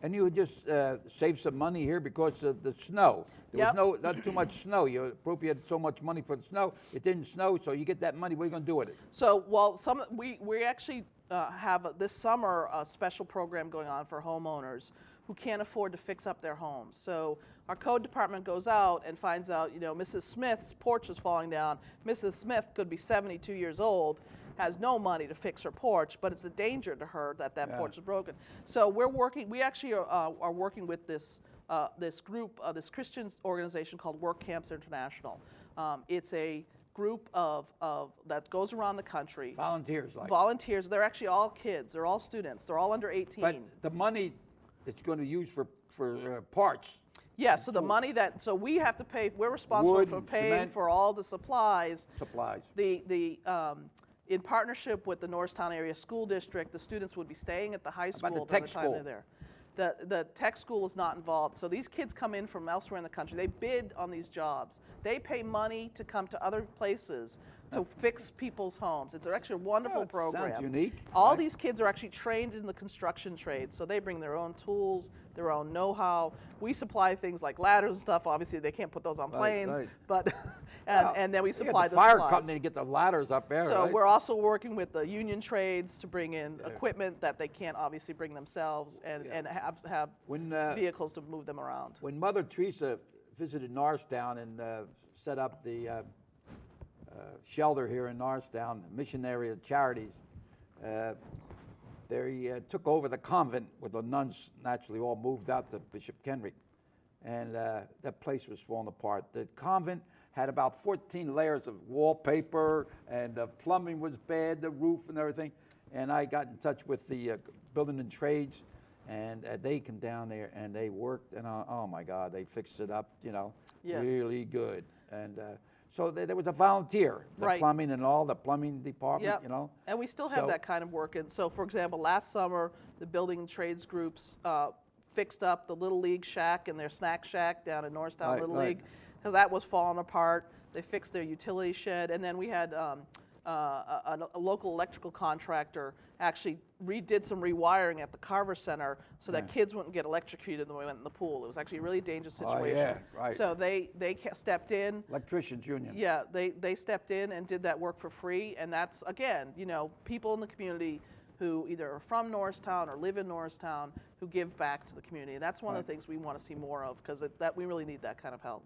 And you would just save some money here because of the snow. There was not too much snow. You appropriated so much money for the snow. It didn't snow, so you get that money. What are you going to do with it? So, well, we actually have this summer a special program going on for homeowners who can't afford to fix up their homes. So our code department goes out and finds out, Mrs. Smith's porch is falling down. Mrs. Smith could be 72 years old, has no money to fix her porch, but it's a danger to her that porch is broken. So we actually are working with this group, this Christian organization called Work Camps International. It's a group of that goes around the country. Volunteers. They're actually all kids. They're all students. They're all under 18. But the money it's going to use for parts. Yeah, so the money so we have to pay, we're responsible for paying cement, for all the supplies. The In partnership with the Norristown Area School District, the students would be staying at the high school the during the time they're there. The tech school is not involved. So these kids come in from elsewhere in the country. They bid on these jobs. They pay money to come to other places to fix people's homes. It's actually a wonderful program. Sounds unique. All these kids are actually trained in the construction trade, so they bring their own tools, their own know-how. We supply things like ladders and stuff. Obviously, they can't put those on planes, but and then we supply the fire supplies. company to get the ladders up there. So we're also working with the union trades to bring in equipment that they can't obviously bring themselves, and have vehicles to move them around. When Mother Teresa visited Norristown and set up the shelter here in Norristown, Missionary of Charities, they took over the convent where the nuns naturally all moved out to Bishop Kenrick, and that place was falling apart. The convent had about 14 layers of wallpaper, and the plumbing was bad, the roof and everything, and I got in touch with the building and trades, and they come down there and they worked, and oh my God, they fixed it up, really good. And so there was a volunteer, the plumbing and all, the plumbing department, And we still have that kind of work. And so, for example, last summer, the building and trades groups fixed up the Little League shack and their snack shack down in Norristown Little League, because that was falling apart. They fixed their utility shed. And then we had a local electrical contractor actually redid some rewiring at the Carver Center so that kids wouldn't get electrocuted when they went in the pool. It was actually a really dangerous situation. So they stepped in. Electricians Union. Yeah, they stepped in and did that work for free. And that's, again, people in the community who either are from Norristown or live in Norristown who give back to the community. And that's one of the things we want to see more of, because we really need that kind of help.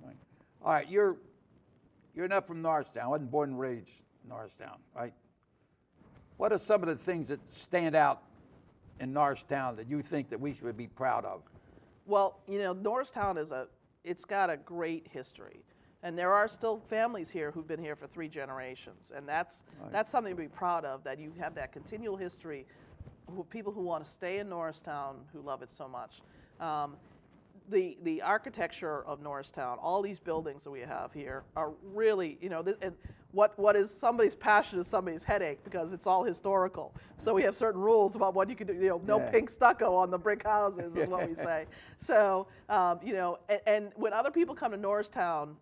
All right, you're not from Norristown. I wasn't born and raised in Norristown, right? What are some of the things that stand out in Norristown that you think that we should be proud of? Well, Norristown it's got a great history. And there are still families here who've been here for 3 generations. And that's something to be proud of, that you have that continual history, people who want to stay in Norristown who love it so much. The architecture of Norristown, all these buildings that we have here are really, and what is somebody's passion is somebody's headache, because it's all historical. So we have certain rules about what you can do. No pink stucco on the brick houses is what we say. So, and when other people come to Norristown,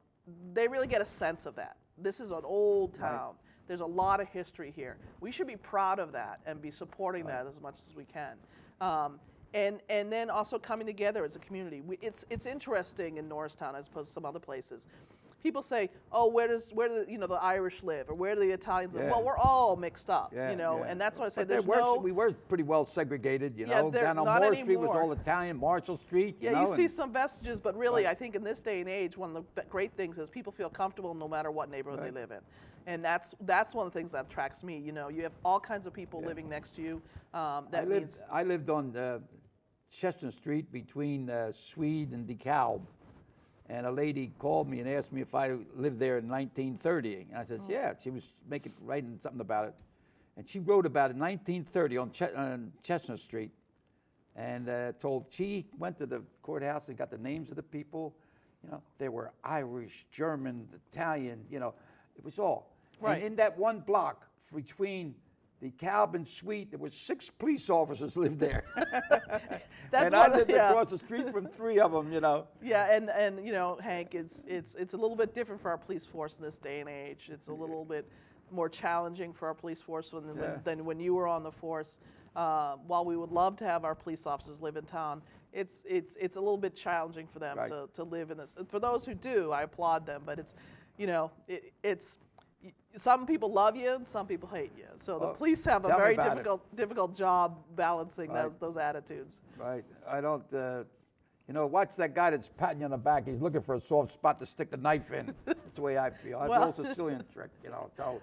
they really get a sense of that. This is an old town. There's a lot of history here. We should be proud of that and be supporting that as much as we can. And then also coming together as a community. It's interesting in Norristown as opposed to some other places. People say, "Oh, where do the Irish live, or where do the Italians live?" Well, we're all mixed up, and that's why I say we were pretty well segregated, Down on Moore Street was all Italian, Marshall Street. You see some vestiges, but really, I think in this day and age, one of the great things is people feel comfortable no matter what neighborhood they live in, and that's one of the things that attracts me. You have all kinds of people living next to you. I lived on Chestnut Street between Swede and DeKalb. And a lady called me and asked me if I lived there in 1930. And I said, yeah. She was writing something about it. And she wrote about it in 1930 on Chestnut Street. And she went to the courthouse and got the names of the people. They were Irish, German, Italian, it was all. Right. And in that one block between the Calvin Suite, there were 6 police officers lived there. That's and I lived across the street from 3 of them, Yeah, and Hank, it's a little bit different for our police force in this day and age. It's a little bit more challenging for our police force than when you were on the force. While we would love to have our police officers live in town, it's a little bit challenging for them Right. to live in this. For those who do, I applaud them, but it's, it's some people love you and some people hate you. So the police have a tell me very about it. difficult job balancing Right. those attitudes. Right. I don't, watch that guy that's patting you on the back. He's looking for a soft spot to stick the knife in. That's the way I feel. That's Well- the old Sicilian trick, So,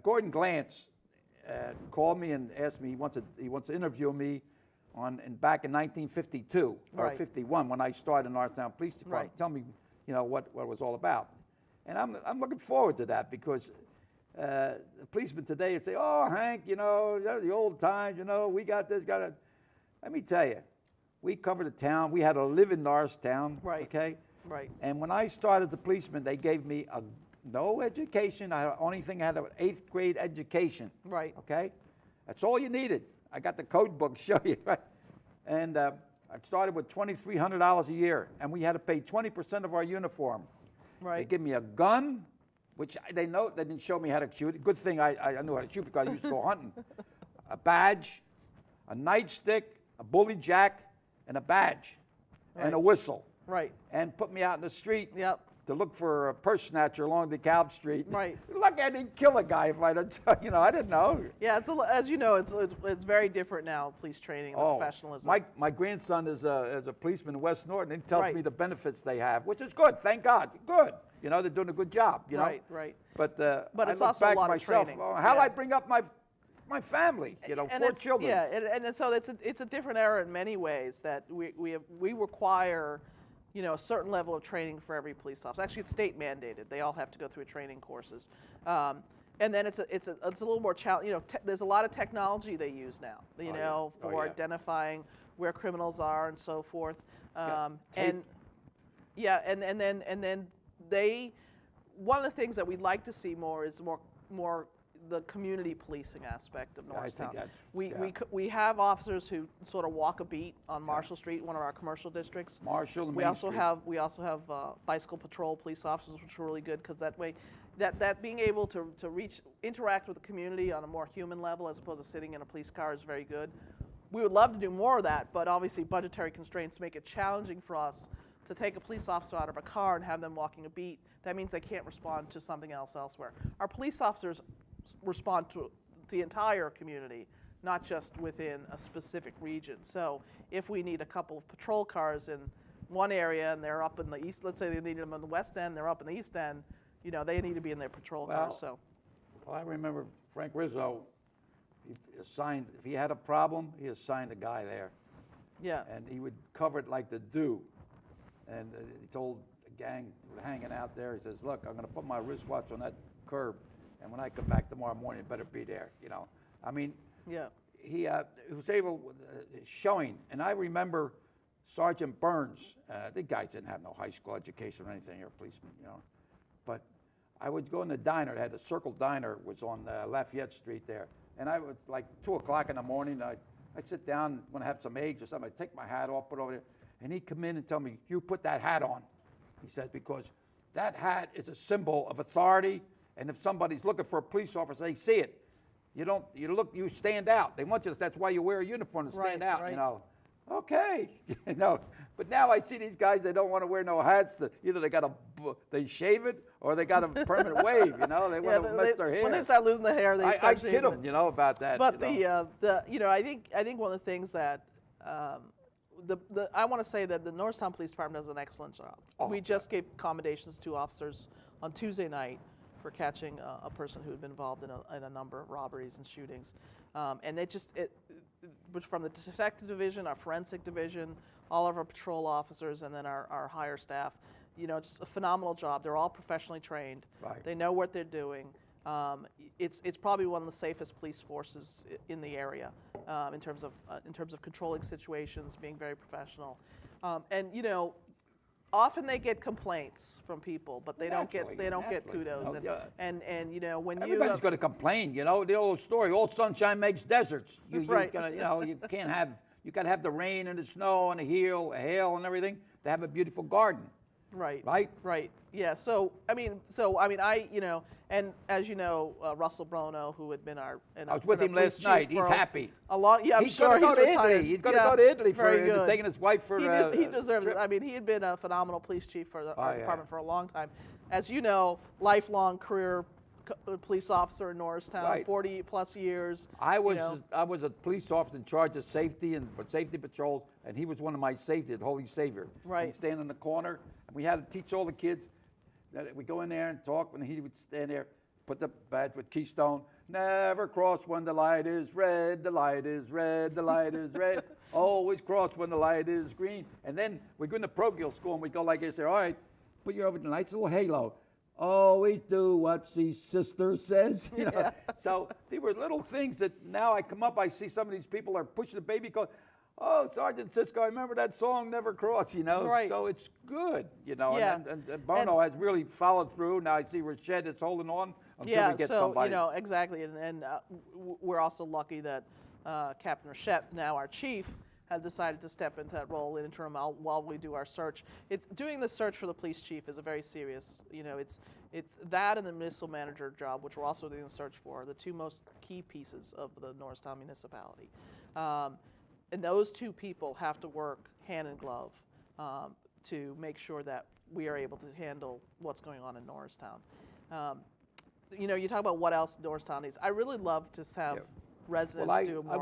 Gordon Glantz called me and asked me, he wants to interview me back in 1952 or Right. 51 when I started in Norristown Police Department. Right. Tell me, what it was all about. And I'm looking forward to that because the policemen today would say, "Oh, Hank, the old times, we got this, got that." Let me tell you, we covered the town. We had to live in Norristown, Right. okay? Right. And when I started as a policeman, they gave me no education. I only thing I had an 8th grade education. Right. Okay, that's all you needed. I got the code book to show you. Right? And I started with $2,300 a year, and we had to pay 20% of our uniform. They Right. give me a gun, which they didn't show me how to shoot. Good thing I knew how to shoot because I used to go hunting. A badge, a nightstick, a bully jack, and a badge, and a Right. whistle, Right. and put me out in the street Yep. to look for a purse snatcher along DeKalb Street. Right. Lucky I didn't kill a guy if I didn't, I didn't know. Yeah, as you know, it's very different now. Police training and the professionalism. My grandson is a policeman in West Norton, and he tells Right. me the benefits they have, which is good. Thank God, good. They're doing a good job. Right. Right. But I it's look also a back lot of myself. training. How'd Yeah. I bring up my family? And 4 it's, children. Yeah, and so it's a different era in many ways that we require, a certain level of training for every police officer. Actually, it's state mandated. They all have to go through training courses. And then it's a little more challenging. There's a lot of technology they use now. For yeah. identifying where criminals are and so forth. Tape. And then one of the things that we'd like to see more is more the community policing aspect of I think Norristown. that's- We have officers who sort of walk a beat on Marshall Street, one of our commercial districts. Marshall and We Main also Street. have bicycle patrol police officers, which are really good because that way, that being able to interact with the community on a more human level as opposed to sitting in a police car is very good. We would love to do more of that, but obviously budgetary constraints make it challenging for us to take a police officer out of a car and have them walking a beat. That means they can't respond to something else elsewhere. Our police officers respond to the entire community, not just within a specific region. So if we need a couple of patrol cars in one area and they're up in the east, let's say they need them in the west end, they're up in the east end, they need to be in their patrol cars. So Well, I remember Frank Rizzo, if he had a problem, he assigned a guy there. yeah, And he would cover it like the dew. And he told the gang who were hanging out there, he says, "Look, I'm going to put my wristwatch on that curb, and when I come back tomorrow morning, it better be there." I mean, yeah, he was able, showing, and I remember Sergeant Burns. The guy didn't have no high school education or anything, or policeman, but I would go in the diner. They had the Circle Diner, was on Lafayette Street there, and I was like 2 o'clock in the morning. I'd sit down, want to have some eggs or something. I'd take my hat off, put it over there, and he'd come in and tell me, "You put that hat on," he says, "because that hat is a symbol of authority, and if somebody's looking for a police officer, they see it. You stand out. They want you. That's why you wear a uniform to stand Right, out. right. Okay, But now I see these guys. They don't want to wear no hats. Either they shave it or they got a permanent wave. They want to mess their hair. when they start losing the hair, they I start kid shaving them, it. about that. But I think one of the things that I want to say that the Norristown Police Department does an excellent job. Oh, We just gave accommodations to officers on Tuesday night for catching a person who had been involved in a number of robberies and shootings, and which from the detective division, our forensic division, all of our patrol officers, and then our higher staff, just a phenomenal job. They're all professionally trained. Right. They know what they're doing. It's probably one of the safest police forces in the area in terms of controlling situations, being very professional, and often they get complaints from people, but they don't get kudos. And when Everybody's going to complain. The old story: all sunshine makes deserts. Right. You can't have. You got to have the rain and the snow and the hail and everything to have a beautiful garden. Right. Right? Right. Yeah. And as you know, Russell Brono, who had been I was with him last night. He's happy. I'm He's sure going to go he's to retired. Italy. He's going to go to Italy for very good. taking his wife for. He deserves trip. it. I mean, he had been a phenomenal police chief for our yeah. department for a long time. As you know, lifelong career police officer in Norristown, Right. 40 plus years. I was a police officer in charge of safety and safety patrols, and he was one of my safety, the Holy Savior. Right. He'd stand in the corner, and we had to teach all the kids that we go in there and talk, and he would stand there, put the badge with Keystone. Never cross when the light is red, the light is red, the light is red. Always cross when the light is green. And then we go into parochial school, and we go like this, all right, put your over the nice little halo. Always do what the sister says. You know. Yeah. So there were little things that now I come up, I see some of these people are pushing the baby cart. Oh, Sergeant Cisco, I remember that song, Never Cross, you know. Right. So it's good, you know. Yeah. And Bono has really followed through. Now I see Rashid is holding on until we get somebody. You know, exactly. And we're also lucky that Captain Rashid, now our chief, has decided to step into that role in interim while we do our search. Doing the search for the police chief is a very serious, you know, it's that and the municipal manager job, which we're also doing the search for, are the two most key pieces of the Norristown municipality. And those two people have to work hand in glove to make sure that we are able to handle what's going on in Norristown. You know, you talk about what else Norristown needs. I really love to have residents do more.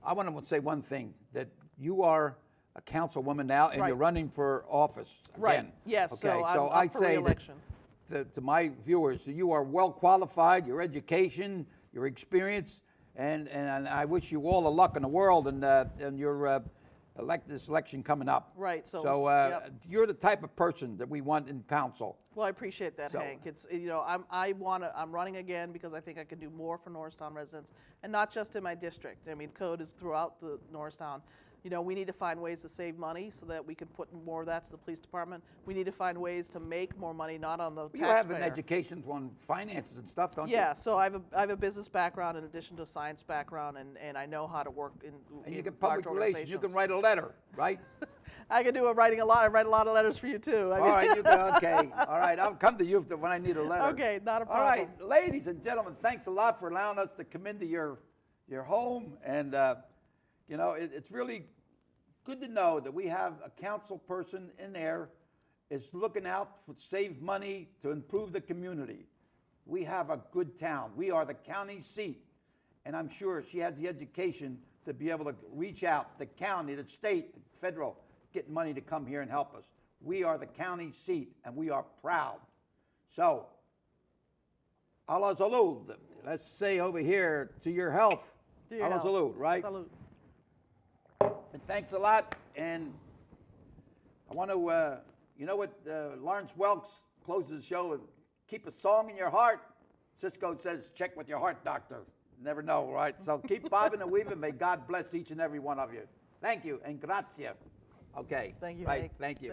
I want to say one thing, that you are a councilwoman now, and you're running for office again. Right, yes, Okay, so I'm up for re-election. To my viewers, you are well qualified, your education, your experience, and I wish you all the luck in the world and your this election coming up. Right, so you're the type of person that we want in council. Well, I appreciate that, Hank. It's, you know, I'm running again because I think I can do more for Norristown residents, and not just in my district. I mean, code is throughout the Norristown. You know, we need to find ways to save money so that we can put more of that to the police department. We need to find ways to make more money, not on the taxpayer. You have an education on finances and stuff, don't you? Yeah, so I have a business background in addition to a science background, and I know how to work in and you in get large public relations. organizations. You can write a letter, right? I can do a writing a lot. I write a lot of letters for you too. All right, you go. Okay. All right, I'll come to you when I need a letter. Okay, not a problem. All right, ladies and gentlemen, thanks a lot for allowing us to come into your home, and you know, it's really good to know that we have a council person in there is looking out to save money to improve the community. We have a good town. We are the county seat, and I'm sure she has the education to be able to reach out the county, the state, the federal, get money to come here and help us. We are the county seat, and we are proud. So, Allah salud. Let's say over here, to your health. Allah salud, right? Salute. And thanks a lot. And I want to, you know what, Lawrence Welks closes the show with, keep a song in your heart. Cisco says, check with your heart doctor. Never know, right? So keep bobbing and weaving. May God bless each and every one of you. Thank you, and grazie. Okay. Thank you, right. Hank. Thank you.